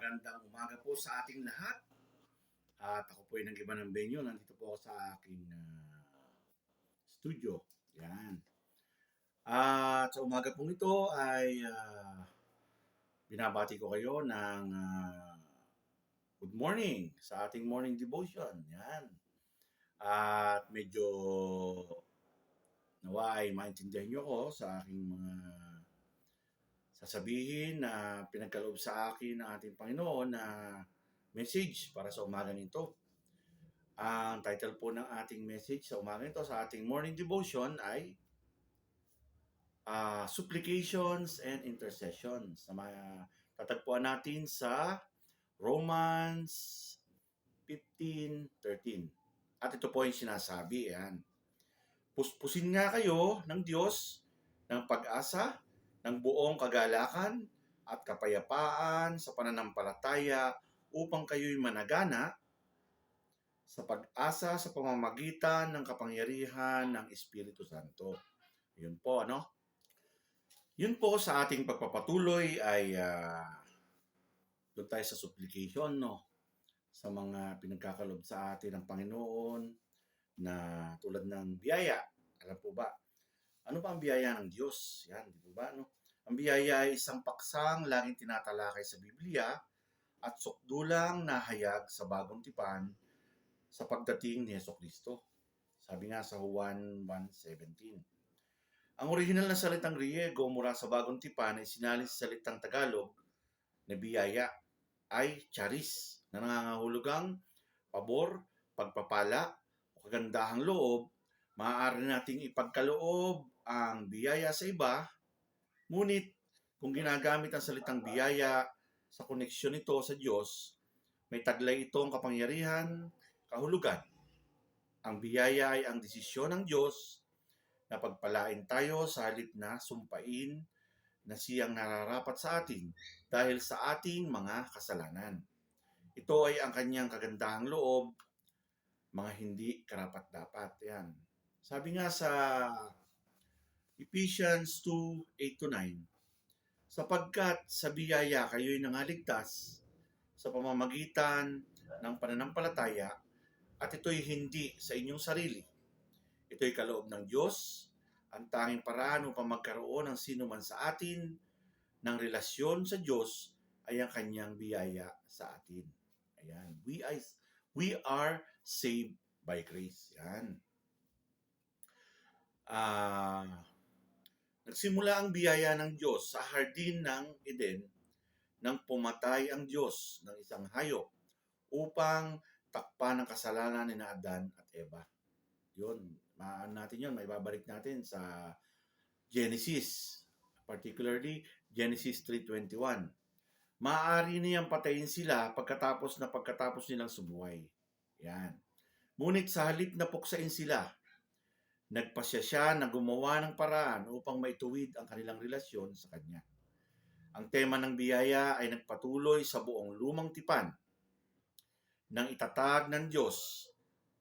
magandang umaga po sa ating lahat. At ako po ay nag-iba ng venue. Nandito po ako sa aking studio. Yan. At sa umaga pong ito ay binabati ko kayo ng good morning sa ating morning devotion. Yan. At medyo nawa ay maintindihan nyo ko sa aking mga sasabihin na pinagkaloob sa akin ng ating Panginoon na message para sa umaga nito. Ang title po ng ating message sa umaga nito sa ating morning devotion ay Supplications and Intercessions. Tatagpuan natin sa Romans 15:13. At ito po yung sinasabi, yan. Puspusin nga kayo ng Diyos ng pag-asa, ng buong kagalakan at kapayapaan sa pananampalataya upang kayo'y managana sa pag-asa sa pamamagitan ng kapangyarihan ng Espiritu Santo. Yun po, ano? Yun po sa ating pagpapatuloy ay doon tayo sa supplication, no? Sa mga pinagkakalob sa atin ng Panginoon na tulad ng biyaya. Alam po ba? Ano ba ang biyaya ng Diyos? Yan, di po ba? No? Ang biyaya ay isang paksang laging tinatalakay sa Biblia at sukdulang nahayag sa bagong tipan sa pagdating ni Jesucristo. Sabi nga sa Juan 1:17. Ang original na salitang Griego mula sa bagong tipan ay sinalin sa salitang Tagalog na biyaya ay charis na nangangahulugang pabor, pagpapala o kagandahang loob. Maaari nating ipagkaloob ang biyaya sa iba, ngunit kung ginagamit ang salitang biyaya sa koneksyon nito sa Diyos, may taglay itong kapangyarihan, kahulugan. Ang biyaya ay ang desisyon ng Diyos na pagpalain tayo sa halip na sumpain na siyang nararapat sa atin dahil sa ating mga kasalanan. Ito ay ang kanyang kagandahang loob, mga hindi karapat-dapat. Yan. Sabi nga sa Ephesians 2:8-9, sapagkat sa biyaya kayo'y nangaligtas sa pamamagitan ng pananampalataya at ito'y hindi sa inyong sarili. Ito'y kaloob ng Diyos, ang tanging paraan upang magkaroon ng sino man sa atin ng relasyon sa Diyos ay ang kanyang biyaya sa atin. Ayan. We are saved by grace. Yan. Nagsimula ang biyaya ng Diyos sa hardin ng Eden nang pumatay ang Diyos ng isang hayop upang takpan ang kasalanan ni Adan at Eva. Yun, maan natin yun, maibabalik natin sa Genesis, particularly Genesis 3:21. Maaari niyang patayin sila pagkatapos nilang sumuway. Yan. Ngunit sa halip na puksain sila, nagpasya siya na gumawa ng paraan upang maituwid ang kanilang relasyon sa Kanya. Ang tema ng biyaya ay nagpatuloy sa buong lumang tipan nang itatag ng Diyos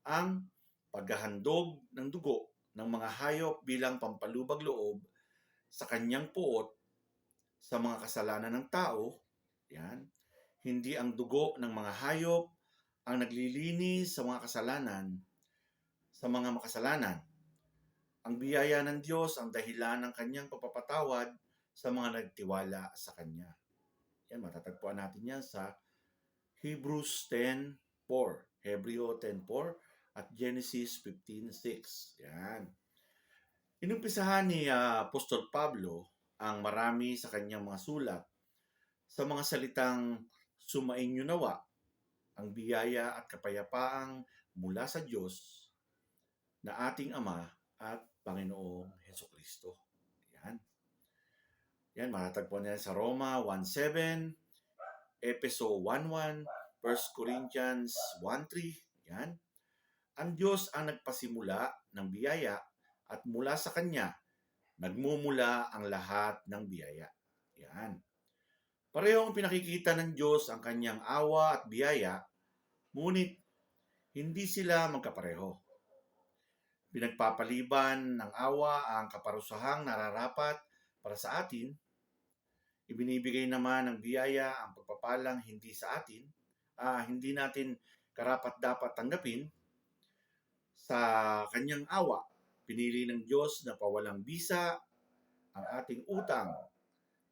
ang paghahandog ng dugo ng mga hayop bilang pampalubag loob sa Kanyang puot sa mga kasalanan ng tao. Yan. Hindi ang dugo ng mga hayop ang naglilinis sa mga kasalanan, sa mga makasalanan. Ang biyaya ng Diyos ang dahilan ng Kanyang pagpapatawad sa mga nagtiwala sa Kanya. Yan, matatagpuan natin yan sa Hebrews 10:4, Hebreo 10:4 at Genesis 15:6. Yan. Inumpisahan ni Apostol Pablo ang marami sa kanyang mga sulat sa mga salitang sumainyo nawa ang biyaya at kapayapaang mula sa Diyos na ating Ama at Panginoong Hesukristo. Yan. Yan, matatagpuan niya sa Roma 1:7, Efeso 1:1, 1 Corinthians 1:3. Yan. Ang Diyos ang nagpasimula ng biyaya at mula sa Kanya, nagmumula ang lahat ng biyaya. Yan. Parehong pinakikita ng Diyos ang Kanyang awa at biyaya, ngunit hindi sila magkapareho. Pinagpapaliban ng awa ang kaparusahang nararapat para sa atin. Ibinibigay naman ng biyaya ang pagpapalang hindi sa atin, hindi natin karapat-dapat tanggapin sa kanyang awa. Pinili ng Diyos na pawalang bisa ang ating utang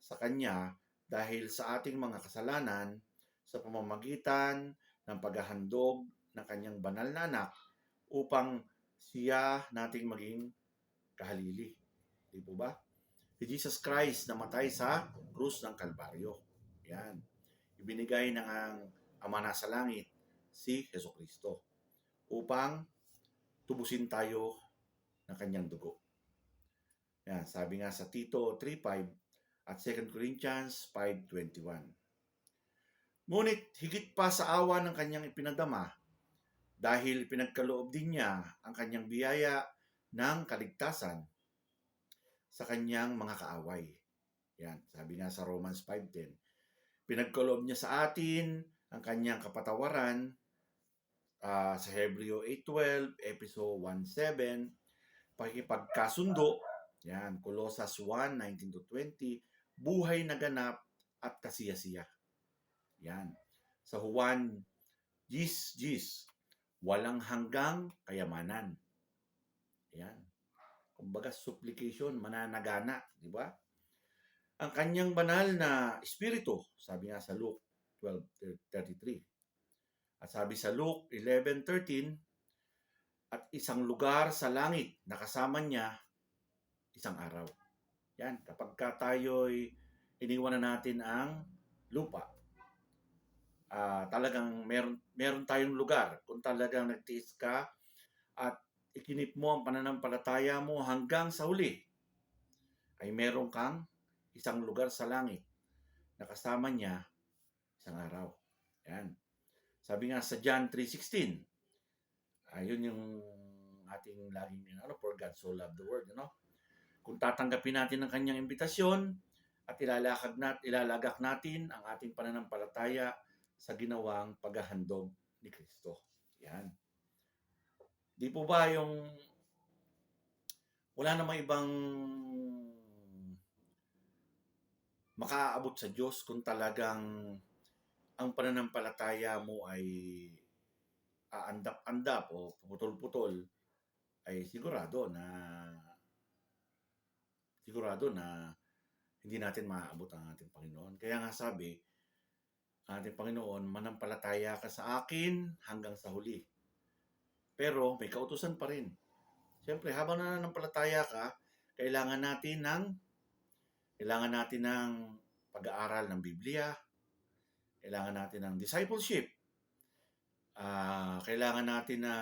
sa Kanya dahil sa ating mga kasalanan sa pamamagitan ng paghahandog ng Kanyang banal na anak upang siya nating maging kahalili. Di po ba? Si Jesus Christ namatay sa krus ng Kalbaryo. Yan. Ibinigay ng ang Ama na sa langit, si Jesucristo, upang tubusin tayo ng kanyang dugo. Yan, sabi nga sa Tito 3:5 at 2 Corinthians 5:21. Ngunit higit pa sa awa ng kanyang ipinadama, dahil pinagkaloob din niya ang kanyang biyaya ng kaligtasan sa kanyang mga kaaway. Yan, sabi nga sa Romans 5:10. Pinagkaloob niya sa atin ang kanyang kapatawaran sa Hebreo 8:12, Efeso 1:7, pakikipagkasundo, yan, Colossus 1:19-20, buhay na ganap at kasiyasiya. Yan. Sa Juan 10:10, walang hanggang kayamanan. Yan. Kumbaga supplication, mananagana, di ba? Ang kanyang banal na espiritu, sabi nga sa Luke 12:33. At sabi sa Luke 11:13, at isang lugar sa langit na kasama niya isang araw. Yan, kapag tayo'y iniwan na natin ang lupa, talagang meron tayong lugar. Kung talagang nagtiis ka at ikinip mo ang pananampalataya mo hanggang sa huli, ay meron kang isang lugar sa langit na kasama niya isang araw. Yan. Sabi nga sa John 3:16, ayun yung ating laging for God so loved the world, Kung tatanggapin natin ang kanyang imbitasyon at ilalagak natin ang ating pananampalataya sa ginawang paghahandog ni Kristo. Yan. Di po ba yung wala namang ibang makaaabot sa Diyos kung talagang ang pananampalataya mo ay aandap-andap o putol-putol, ay sigurado na hindi natin maaabot ang ating Panginoon. Kaya nga sabi, ang ating Panginoon, manampalataya ka sa akin hanggang sa huli. Pero may kautusan pa rin. Siyempre, habang nananampalataya ka, kailangan natin ng pag-aaral ng Biblia, kailangan natin ng discipleship, kailangan natin na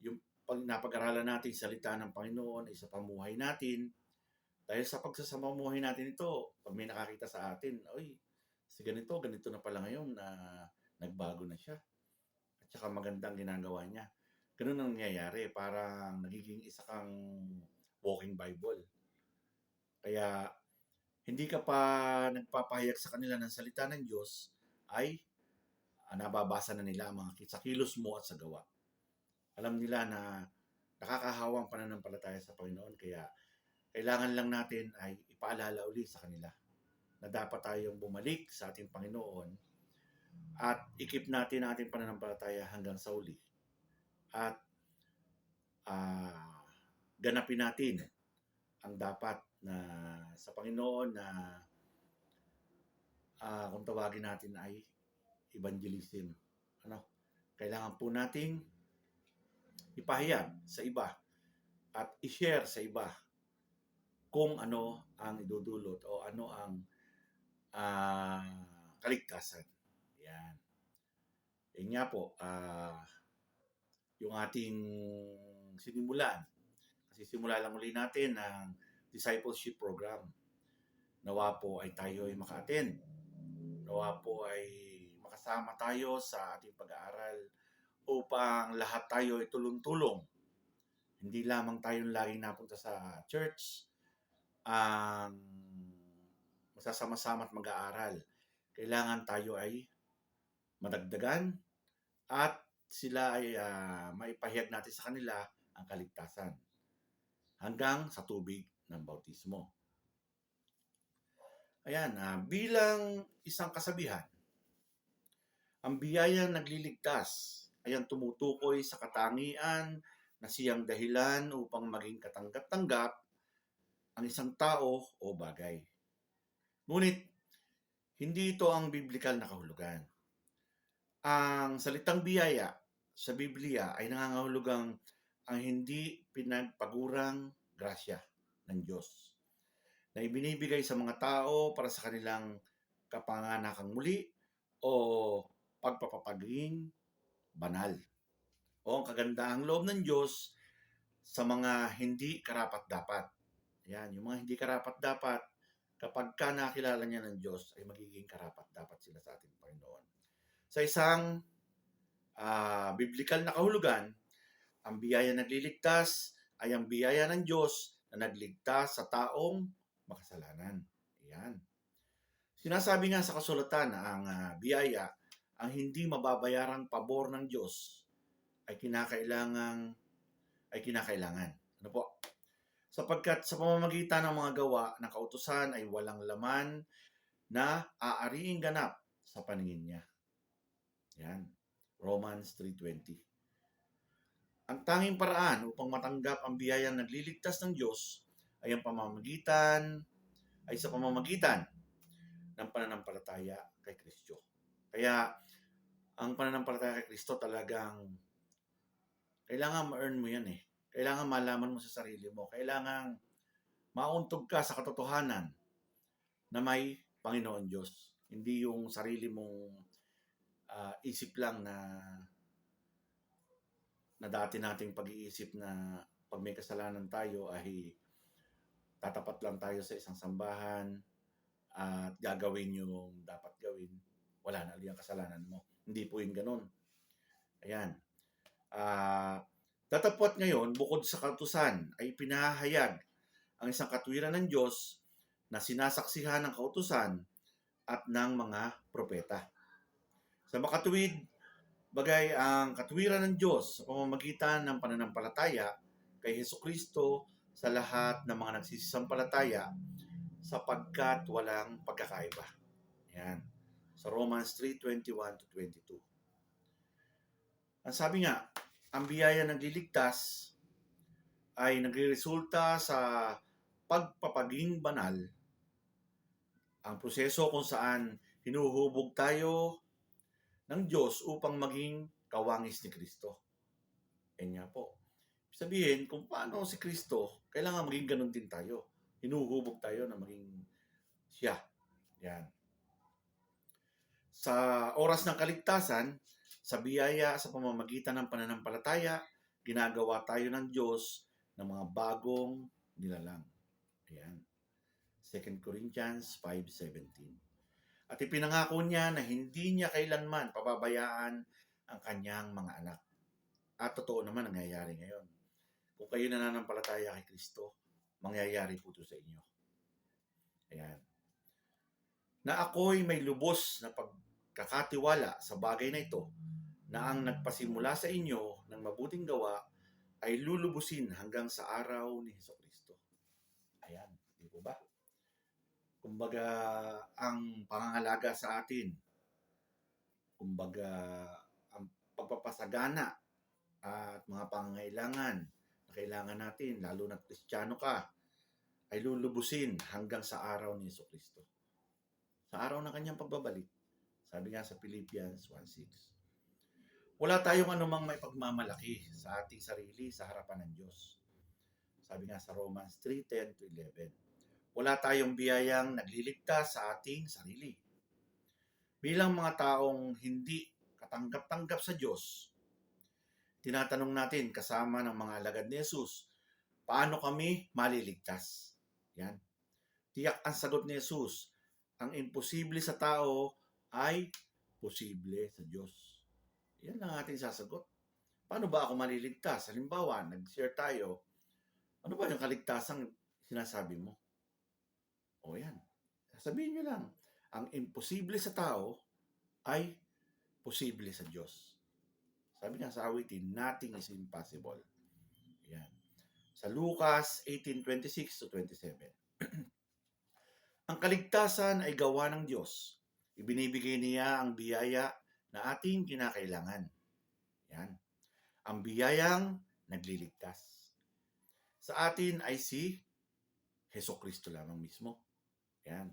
yung pag napag-aralan natin salita ng Panginoon ay sa pamuhay natin. Dahil sa pagsasamamuhay natin ito, pag may nakakita sa atin, si ganito na pala ngayon na nagbago na siya. At saka magandang ginagawa niya. Ganun ang nangyayari, parang nagiging isa kang walking Bible. Kaya hindi ka pa nagpapahayag sa kanila ng salita ng Diyos, ay nababasa na nila ang mga sa kilos mo at sa gawa. Alam nila na nakakahawang pananampalataya sa Panginoon, kaya kailangan lang natin ay ipaalala uli sa kanila na dapat tayong bumalik sa ating Panginoon at ikip natin ang ating pananampalataya hanggang sa uli. At ganapin natin ang dapat na sa Panginoon na kung tawagin natin ay evangelism. Kailangan po nating ipahayag sa iba at i-share sa iba kung ano ang idudulot o ano ang kaligtasan. Yan. Yan nga po, yung ating sinimulan. Kasi simula lang uli natin ang discipleship program. Nawa po ay tayo ay maka-attend. Nawa po ay makasama tayo sa ating pag-aaral upang lahat tayo ay tulong-tulong. Hindi lamang tayong laging napunta sa church, masasama-sama at mag-aaral. Kailangan tayo ay madagdagan at sila ay maipahayag natin sa kanila ang kaligtasan hanggang sa tubig ng bautismo. Ayan, bilang isang kasabihan, ang biyayang nagliligtas ay ang tumutukoy sa katangian na siyang dahilan upang maging katanggap-tanggap ang isang tao o bagay. Ngunit, hindi ito ang biblikal na kahulugan. Ang salitang biyaya sa Biblia ay nangangahulugang ang hindi pinagpagurang grasya ng Diyos na ibinibigay sa mga tao para sa kanilang kapanganakang muli o pagpapaging banal o ang kagandahang loob ng Diyos sa mga hindi karapat-dapat. Yan, yung mga hindi karapat-dapat, kapag ka nakilala niya ng Diyos, ay magiging karapat-dapat sila sa ating Panginoon. Sa isang biblikal na kahulugan, ang biyaya nagliligtas ay ang biyaya ng Diyos na nagligtas sa taong makasalanan. Yan. Sinasabi nga sa kasulatan na ang biyaya, ang hindi mababayarang pabor ng Diyos ay kinakailangan. Ano po? Sapagkat sa pamamagitan ng mga gawa ng kautusan ay walang laman na aariing ganap sa paningin niya. Yan. Romans 3:20. Ang tanging paraan upang matanggap ang biyayang nagliligtas ng Diyos ay sa pamamagitan ng pananampalataya kay Kristo. Kaya ang pananampalataya kay Kristo talagang kailangan ma-earn mo yan eh. Kailangan malaman mo sa sarili mo. Kailangan mauntog ka sa katotohanan na may Panginoon Diyos. Hindi yung sarili mong isip lang na dati nating pag-iisip na pag may kasalanan tayo ay tatapat lang tayo sa isang sambahan at gagawin yung dapat gawin. Wala na ulit ang kasalanan mo. Hindi po yung ganun. Ayan. Datapwat ngayon, bukod sa kautusan, ay pinahayag ang isang katwiran ng Diyos na sinasaksihan ng kautusan at ng mga propeta. Sa makatuwid, bagay ang katwiran ng Diyos sa pamamagitan ng pananampalataya kay Hesukristo sa lahat ng mga nagsisisampalataya sapagkat walang pagkakaiba. Yan. Sa Romans 3:21-22. Ang sabi nga, ang biyaya ng liligtas ay nagreresulta sa pagpapaging banal. Ang proseso kung saan hinuhubog tayo ng Diyos upang maging kawangis ni Kristo. Yan nga po. Sabihin, kung paano si Kristo, kailangan maging ganun din tayo. Hinuhubog tayo na maging siya. Yan. Sa oras ng kaligtasan, sa biyaya sa pamamagitan ng pananampalataya, ginagawa tayo ng Diyos ng mga bagong nilalang. Ayan. 2 Corinthians 5:17. At ipinangako niya na hindi niya kailanman pababayaan ang kanyang mga anak. At totoo naman nangyayari ngayon. Kung kayo nananampalataya kay Kristo, mangyayari po ito sa inyo. Ayan. Na ako'y may lubos na pagkakatiwala sa bagay na ito, na ang nagpasimula sa inyo ng mabuting gawa ay lulubusin hanggang sa araw ni Hesukristo. Ayan, di po ba? Kumbaga, ang pangangalaga sa atin, kumbaga, ang pagpapasagana at mga pangangailangan na kailangan natin, lalo na Kristiyano ka, ay lulubusin hanggang sa araw ni Hesukristo. Sa araw ng kanyang pagbabalik, sabi nga sa Philippians 1:6. Wala tayong anumang may pagmamalaki sa ating sarili sa harapan ng Diyos. Sabi nga sa Romans 3:10-11. Wala tayong biyayang nagliligtas sa ating sarili. Bilang mga taong hindi katanggap-tanggap sa Diyos, tinatanong natin kasama ng mga alagad ni Jesus, paano kami maliligtas? Yan. Tiyak ang sagot ni Jesus, ang imposible sa tao ay posible sa Diyos. Yan lang ating sasagot. Paano ba ako maliligtas? Halimbawa, nag-share tayo. Ano ba yung kaligtasang sinasabi mo? O yan. Sabihin nyo lang. Ang imposible sa tao ay posible sa Diyos. Sabi nga sa awitin, nothing is impossible. Yan. Sa Lucas 18:26-27. Ang kaligtasan ay gawa ng Diyos. Ibinibigay niya ang biyaya na ating kinakailangan. Yan. Ang biyayang nagliligtas. Sa atin ay si Hesukristo lamang mismo. Yan.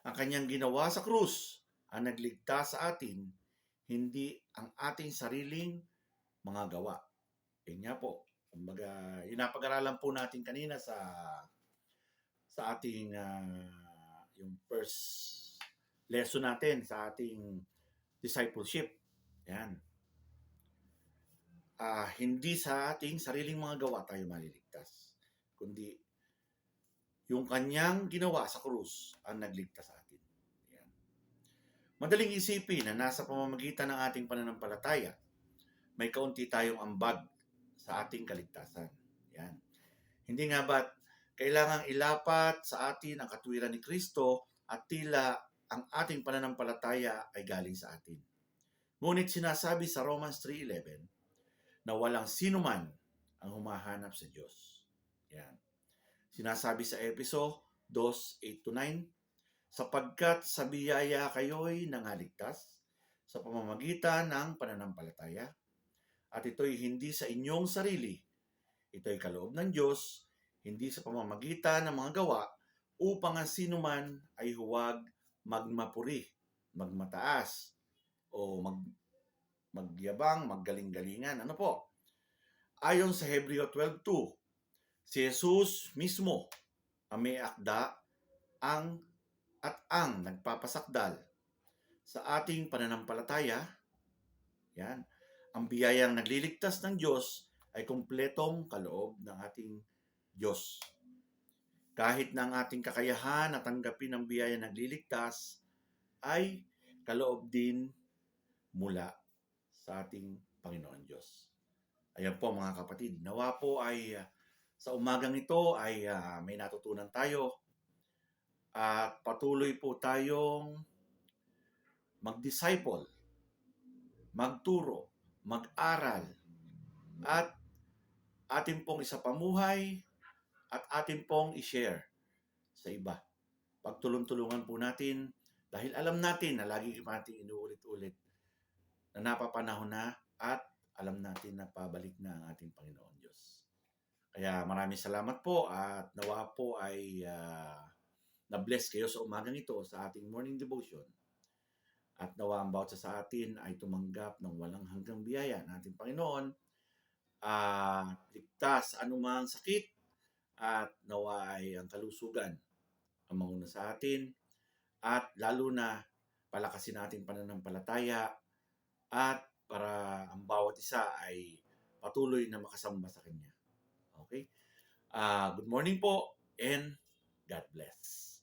Ang kanyang ginawa sa krus ang nagligtas sa atin, hindi ang ating sariling mga gawa. Yan nga po. Kumbaga, napag-aralan po natin kanina sa ating yung first lesson natin sa ating discipleship. Yan. Hindi sa ating sariling mga gawa tayo maliligtas, kundi yung kanyang ginawa sa krus ang nagligtas sa atin. Yan. Madaling isipin na nasa pamamagitan ng ating pananampalataya, may kaunti tayong ambag sa ating kaligtasan. Yan. Hindi nga ba't kailangang ilapat sa atin ang katwiran ni Kristo at tila ang ating pananampalataya ay galing sa atin. Ngunit sinasabi sa Romans 3:11 na walang sino man ang humahanap sa Diyos. Yan. Sinasabi sa Efeso 2:8-9, sapagkat sa biyaya kayo'y nangaligtas sa pamamagitan ng pananampalataya, at ito'y hindi sa inyong sarili, ito'y kaloob ng Diyos, hindi sa pamamagitan ng mga gawa, upang ang sino man ay huwag magmapuri, magmataas, o magyabang, maggaling-galingan. Ano po? Ayon sa Hebreo 12:2, si Jesus mismo ang may akda ang nagpapasakdal sa ating pananampalataya. Yan. Ang biyayang nagliligtas ng Diyos ay kumpletong kaloob ng ating Diyos. Kahit na ang ating kakayahan na tanggapin ang biyayang nagliligtas ay kaloob din mula sa ating Panginoon Diyos. Ayan po mga kapatid, nawa po ay sa umagang ito ay may natutunan tayo at patuloy po tayong mag-disciple, magturo, mag-aral, at atin pong isapamuhay at atin pong i-share sa iba. Pagtulong-tulungan po natin dahil alam natin na lagi natin inuulit-ulit na napapanahon na at alam natin na pabalik na ang ating Panginoon Diyos. Kaya maraming salamat po at nawa po ay na-bless kayo sa umagang ito sa ating morning devotion. At nawa ang bawat sa atin ay tumanggap ng walang hanggang biyaya ng ating Panginoon, ligtas anumang sakit, at nawa ay ang kalusugan ang manguna sa atin, at lalo na palakasin natin pananampalataya at para ang bawat isa ay patuloy na makasamba sa Kanya. Okay? Good morning po and God bless.